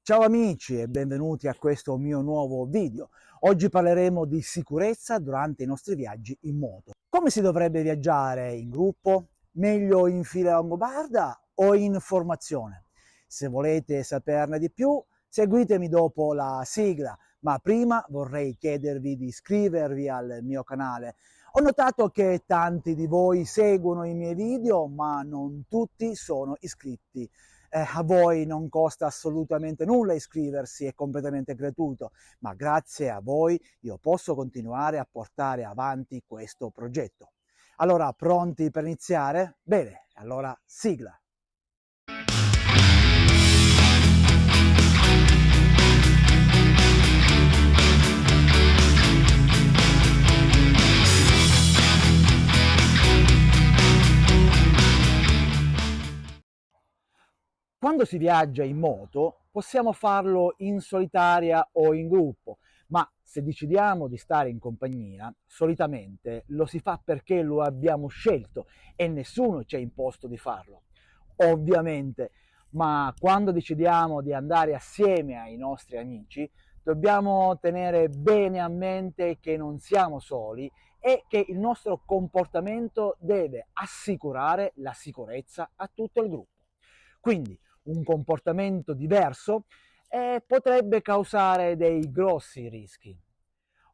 Ciao amici e benvenuti a questo mio nuovo video. Oggi parleremo di sicurezza durante i nostri viaggi in moto. Come si dovrebbe viaggiare in gruppo? Meglio in fila longobarda o in formazione? Se volete saperne di più, seguitemi dopo la sigla, ma prima vorrei chiedervi di iscrivervi al mio canale. Ho notato che tanti di voi seguono i miei video, ma non tutti sono iscritti. A voi non costa assolutamente nulla iscriversi, è completamente gratuito, ma grazie a voi io posso continuare a portare avanti questo progetto. Allora, pronti per iniziare? Bene, allora sigla. Quando si viaggia in moto possiamo farlo in solitaria o in gruppo, ma se decidiamo di stare in compagnia, solitamente lo si fa perché lo abbiamo scelto e nessuno ci ha imposto di farlo. Ovviamente, ma quando decidiamo di andare assieme ai nostri amici, dobbiamo tenere bene a mente che non siamo soli e che il nostro comportamento deve assicurare la sicurezza a tutto il gruppo. Quindi un comportamento diverso potrebbe causare dei grossi rischi.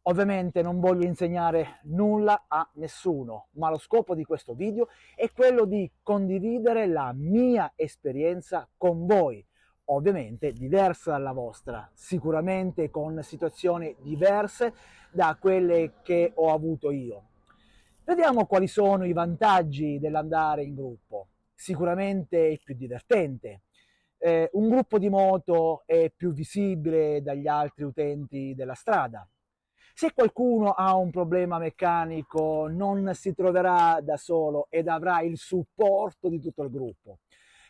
Ovviamente non voglio insegnare nulla a nessuno, ma lo scopo di questo video è quello di condividere la mia esperienza con voi, ovviamente diversa dalla vostra, sicuramente con situazioni diverse da quelle che ho avuto io. Vediamo quali sono i vantaggi dell'andare in gruppo. Sicuramente è più divertente. Un gruppo di moto è più visibile dagli altri utenti della strada. Se qualcuno ha un problema meccanico non si troverà da solo ed avrà il supporto di tutto il gruppo.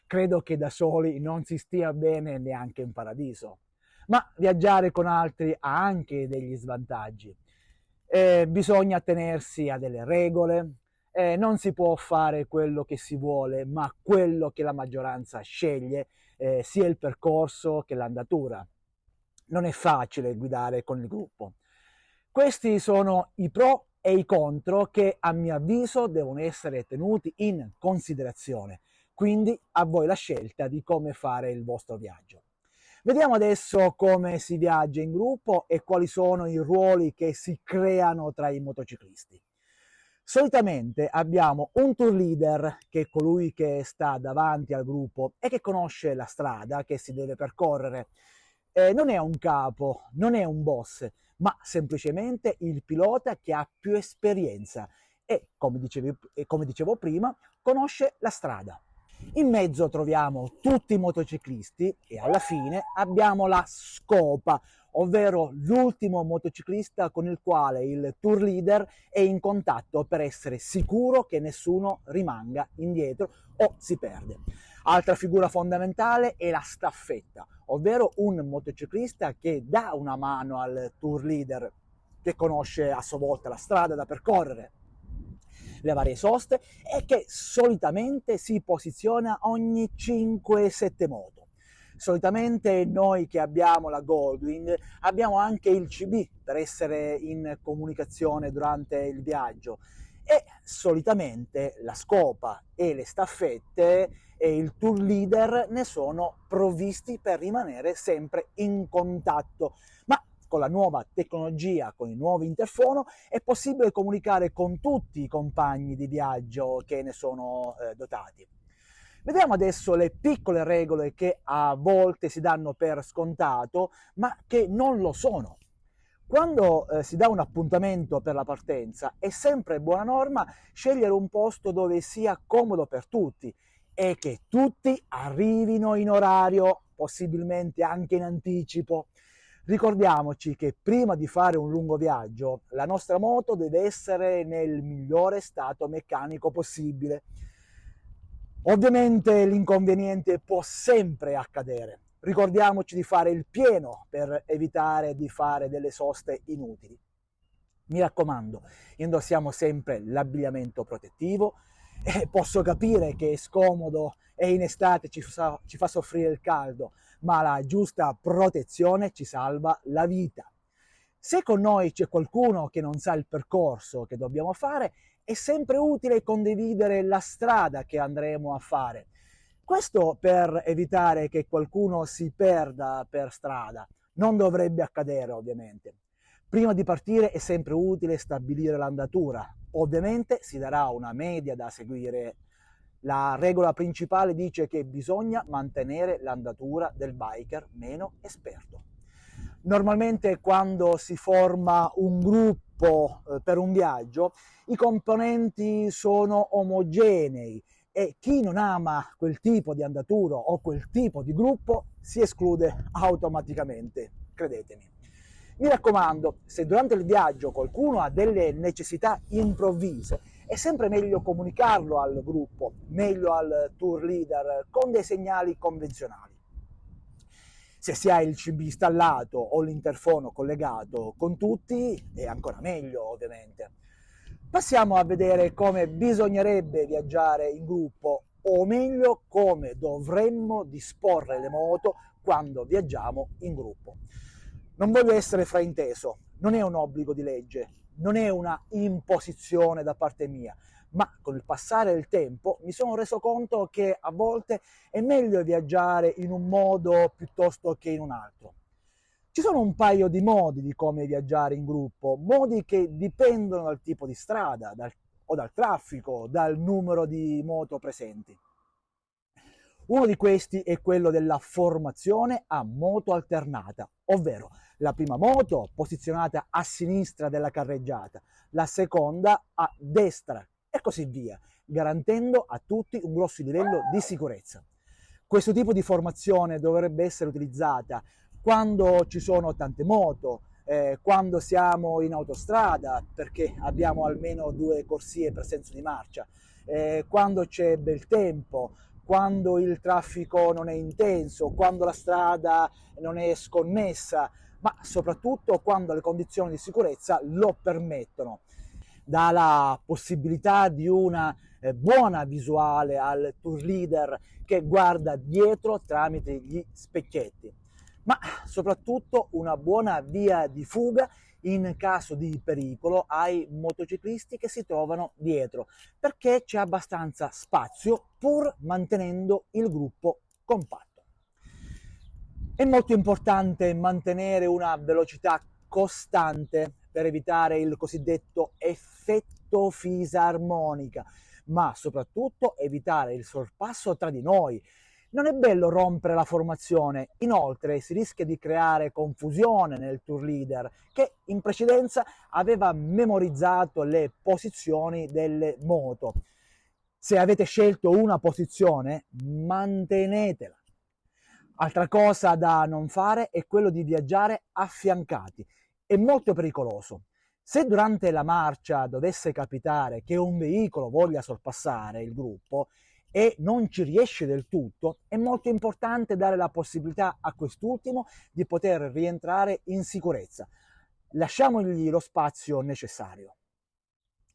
Credo che da soli non si stia bene neanche in paradiso. Ma viaggiare con altri ha anche degli svantaggi. Bisogna attenersi a delle regole, non si può fare quello che si vuole, ma quello che la maggioranza sceglie, sia il percorso che l'andatura. Non è facile guidare con il gruppo. Questi sono i pro e i contro che a mio avviso devono essere tenuti in considerazione. Quindi a voi la scelta di come fare il vostro viaggio. Vediamo adesso come si viaggia in gruppo e quali sono i ruoli che si creano tra i motociclisti. Solitamente abbiamo un tour leader, che è colui che sta davanti al gruppo e che conosce la strada che si deve percorrere. Non è un capo, non è un boss, ma semplicemente il pilota che ha più esperienza e, come dicevo prima, conosce la strada. In mezzo troviamo tutti i motociclisti e alla fine abbiamo la scopa, ovvero l'ultimo motociclista con il quale il tour leader è in contatto per essere sicuro che nessuno rimanga indietro o si perde. Altra figura fondamentale è la staffetta, ovvero un motociclista che dà una mano al tour leader che conosce a sua volta la strada da percorrere, le varie soste e che solitamente si posiziona ogni 5-7 moto. Solitamente noi che abbiamo la Goldwing abbiamo anche il CB per essere in comunicazione durante il viaggio e solitamente la scopa e le staffette e il tour leader ne sono provvisti per rimanere sempre in contatto, ma con la nuova tecnologia, con il nuovo interfono, è possibile comunicare con tutti i compagni di viaggio che ne sono dotati. Vediamo adesso le piccole regole che a volte si danno per scontato, ma che non lo sono. Quando si dà un appuntamento per la partenza, è sempre buona norma scegliere un posto dove sia comodo per tutti e che tutti arrivino in orario, possibilmente anche in anticipo. Ricordiamoci che prima di fare un lungo viaggio la nostra moto deve essere nel migliore stato meccanico possibile. Ovviamente l'inconveniente può sempre accadere. Ricordiamoci di fare il pieno per evitare di fare delle soste inutili. Mi raccomando, indossiamo sempre l'abbigliamento protettivo. Posso capire che è scomodo e in estate ci fa soffrire il caldo, ma la giusta protezione ci salva la vita. Se con noi c'è qualcuno che non sa il percorso che dobbiamo fare, è sempre utile condividere la strada che andremo a fare. Questo per evitare che qualcuno si perda per strada. Non dovrebbe accadere, ovviamente. Prima di partire è sempre utile stabilire l'andatura. Ovviamente si darà una media da seguire. La regola principale dice che bisogna mantenere l'andatura del biker meno esperto. Normalmente quando si forma un gruppo per un viaggio, i componenti sono omogenei e chi non ama quel tipo di andatura o quel tipo di gruppo si esclude automaticamente, credetemi. Mi raccomando, se durante il viaggio qualcuno ha delle necessità improvvise, è sempre meglio comunicarlo al gruppo, meglio al tour leader, con dei segnali convenzionali. Se si ha il CB installato o l'interfono collegato con tutti, è ancora meglio, ovviamente. Passiamo a vedere come bisognerebbe viaggiare in gruppo, o meglio, come dovremmo disporre le moto quando viaggiamo in gruppo. Non voglio essere frainteso, non è un obbligo di legge, non è una imposizione da parte mia, ma con il passare del tempo mi sono reso conto che a volte è meglio viaggiare in un modo piuttosto che in un altro. Ci sono un paio di modi di come viaggiare in gruppo, modi che dipendono dal tipo di strada, o dal traffico, dal numero di moto presenti. Uno di questi è quello della formazione a moto alternata, ovvero la prima moto posizionata a sinistra della carreggiata, la seconda a destra e così via, garantendo a tutti un grosso livello di sicurezza. Questo tipo di formazione dovrebbe essere utilizzata quando ci sono tante moto, quando siamo in autostrada, perché abbiamo almeno 2 corsie per senso di marcia, quando c'è bel tempo, quando il traffico non è intenso, quando la strada non è sconnessa, ma soprattutto quando le condizioni di sicurezza lo permettono. Dà la possibilità di una buona visuale al tour leader che guarda dietro tramite gli specchietti, ma soprattutto una buona via di fuga in caso di pericolo ai motociclisti che si trovano dietro, perché c'è abbastanza spazio pur mantenendo il gruppo compatto. È molto importante mantenere una velocità costante per evitare il cosiddetto effetto fisarmonica, ma soprattutto evitare il sorpasso tra di noi. Non è bello rompere la formazione, inoltre si rischia di creare confusione nel tour leader che in precedenza aveva memorizzato le posizioni delle moto. Se avete scelto una posizione, mantenetela. Altra cosa da non fare è quello di viaggiare affiancati. È molto pericoloso. Se durante la marcia dovesse capitare che un veicolo voglia sorpassare il gruppo e non ci riesce del tutto, è molto importante dare la possibilità a quest'ultimo di poter rientrare in sicurezza. Lasciamogli lo spazio necessario.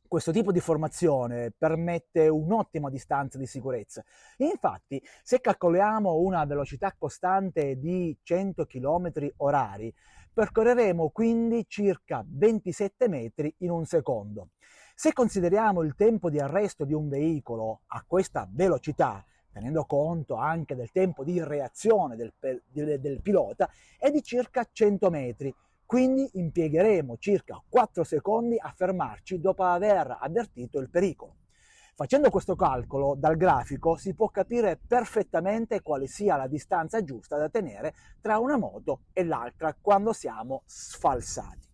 Questo tipo di formazione permette un'ottima distanza di sicurezza. Infatti, se calcoliamo una velocità costante di 100 km orari, percorreremo quindi circa 27 metri in un secondo. Se consideriamo il tempo di arresto di un veicolo a questa velocità, tenendo conto anche del tempo di reazione del pilota, è di circa 100 metri. Quindi impiegheremo circa 4 secondi a fermarci dopo aver avvertito il pericolo. Facendo questo calcolo dal grafico si può capire perfettamente quale sia la distanza giusta da tenere tra una moto e l'altra quando siamo sfalsati.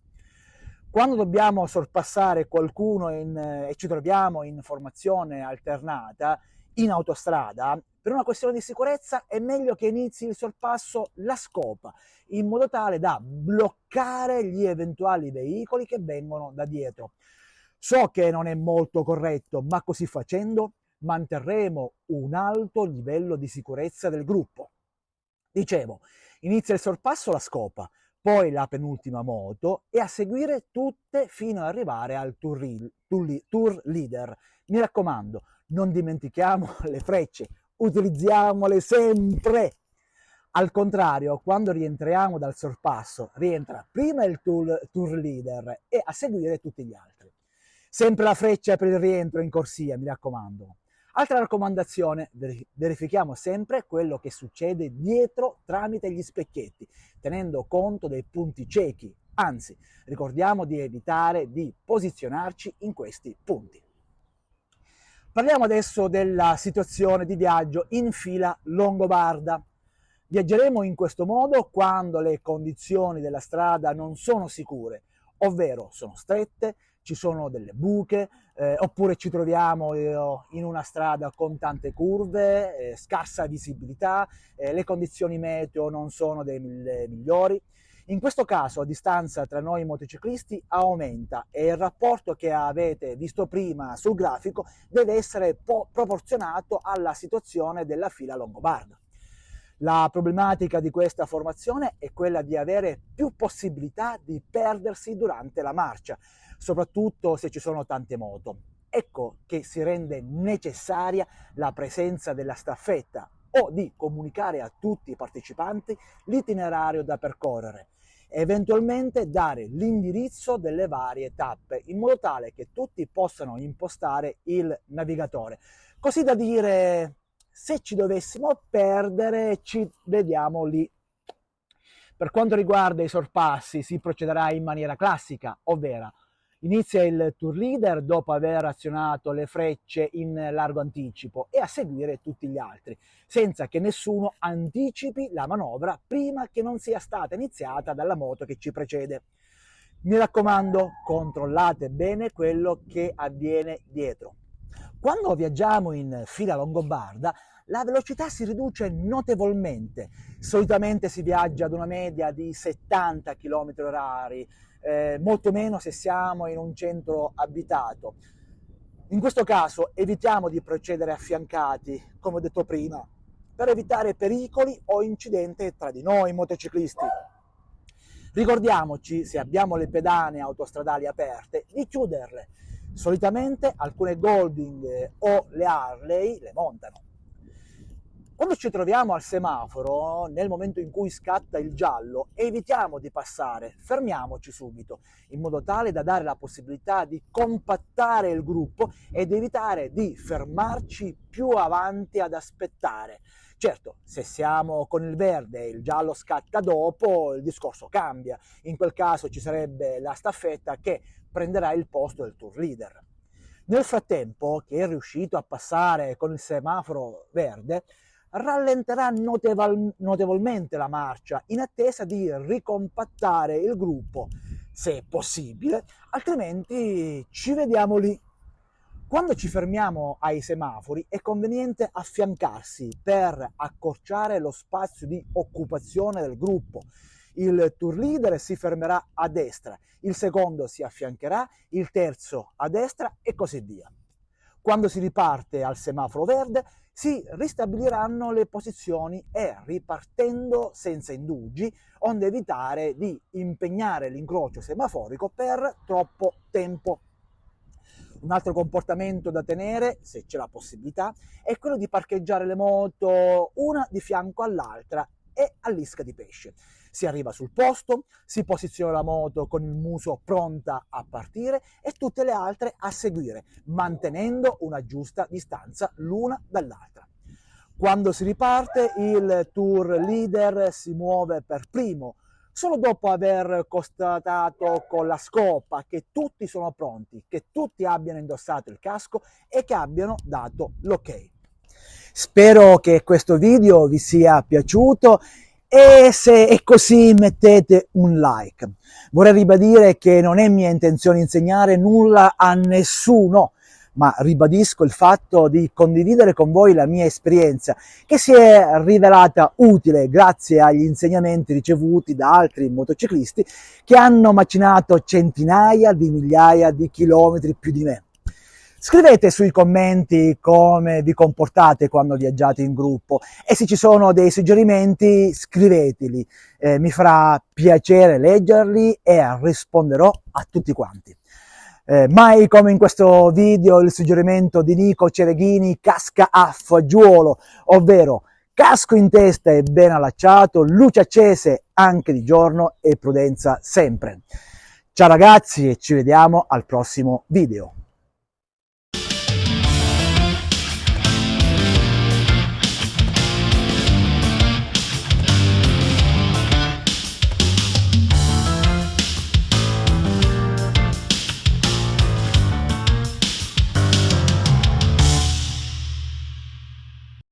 Quando dobbiamo sorpassare qualcuno e ci troviamo in formazione alternata in autostrada, per una questione di sicurezza è meglio che inizi il sorpasso la scopa, in modo tale da bloccare gli eventuali veicoli che vengono da dietro. So che non è molto corretto, ma così facendo manterremo un alto livello di sicurezza del gruppo. Dicevo, inizia il sorpasso la scopa, poi la penultima moto e a seguire tutte fino ad arrivare al tour leader. Mi raccomando, non dimentichiamo le frecce, utilizziamole sempre! Al contrario, quando rientriamo dal sorpasso, rientra prima il tour leader e a seguire tutti gli altri. Sempre la freccia per il rientro in corsia, mi raccomando. Altra raccomandazione, verifichiamo sempre quello che succede dietro tramite gli specchietti, tenendo conto dei punti ciechi. Anzi, ricordiamo di evitare di posizionarci in questi punti. Parliamo adesso della situazione di viaggio in fila longobarda. Viaggeremo in questo modo quando le condizioni della strada non sono sicure, ovvero sono strette, ci sono delle buche, oppure ci troviamo in una strada con tante curve, scarsa visibilità, le condizioni meteo non sono delle migliori. In questo caso la distanza tra noi motociclisti aumenta e il rapporto che avete visto prima sul grafico deve essere proporzionato alla situazione della fila longobarda. La problematica di questa formazione è quella di avere più possibilità di perdersi durante la marcia, soprattutto se ci sono tante moto. Ecco che si rende necessaria la presenza della staffetta o di comunicare a tutti i partecipanti l'itinerario da percorrere, eventualmente dare l'indirizzo delle varie tappe in modo tale che tutti possano impostare il navigatore, così da dire: se ci dovessimo perdere ci vediamo lì. Per quanto riguarda i sorpassi si procederà in maniera classica, ovvero inizia il tour leader dopo aver azionato le frecce in largo anticipo e a seguire tutti gli altri, senza che nessuno anticipi la manovra prima che non sia stata iniziata dalla moto che ci precede. Mi raccomando, controllate bene quello che avviene dietro. Quando viaggiamo in fila longobarda, la velocità si riduce notevolmente. Solitamente si viaggia ad una media di 70 km/h, molto meno se siamo in un centro abitato. In questo caso evitiamo di procedere affiancati, come ho detto prima, per evitare pericoli o incidenti tra di noi motociclisti. Ricordiamoci, se abbiamo le pedane autostradali aperte, di chiuderle. Solitamente alcune Goldwing o le Harley le montano. Quando ci troviamo al semaforo, nel momento in cui scatta il giallo, evitiamo di passare, fermiamoci subito, in modo tale da dare la possibilità di compattare il gruppo ed evitare di fermarci più avanti ad aspettare. Certo, se siamo con il verde e il giallo scatta dopo, il discorso cambia. In quel caso ci sarebbe la staffetta che prenderà il posto del tour leader. Nel frattempo, chi è riuscito a passare con il semaforo verde rallenterà notevolmente la marcia in attesa di ricompattare il gruppo, se è possibile, altrimenti ci vediamo lì. Quando ci fermiamo ai semafori è conveniente affiancarsi per accorciare lo spazio di occupazione del gruppo. Il tour leader si fermerà a destra, il secondo si affiancherà, il terzo a destra e così via. Quando si riparte al semaforo verde si ristabiliranno le posizioni e ripartendo senza indugi, onde evitare di impegnare l'incrocio semaforico per troppo tempo. Un altro comportamento da tenere, se c'è la possibilità, è quello di parcheggiare le moto una di fianco all'altra e all'isca di pesce. Si arriva sul posto, si posiziona la moto con il muso pronta a partire e tutte le altre a seguire, mantenendo una giusta distanza l'una dall'altra. Quando si riparte, il tour leader si muove per primo, solo dopo aver constatato con la scopa che tutti sono pronti, che tutti abbiano indossato il casco e che abbiano dato l'ok. Spero che questo video vi sia piaciuto e se è così mettete un like. Vorrei ribadire che non è mia intenzione insegnare nulla a nessuno, ma ribadisco il fatto di condividere con voi la mia esperienza, che si è rivelata utile grazie agli insegnamenti ricevuti da altri motociclisti che hanno macinato centinaia di migliaia di chilometri più di me. Scrivete sui commenti come vi comportate quando viaggiate in gruppo e se ci sono dei suggerimenti scriveteli, mi farà piacere leggerli e risponderò a tutti quanti. Mai come in questo video il suggerimento di Nico Cereghini casca a fagiolo, ovvero casco in testa e ben allacciato, luci accese anche di giorno e prudenza sempre. Ciao ragazzi e ci vediamo al prossimo video.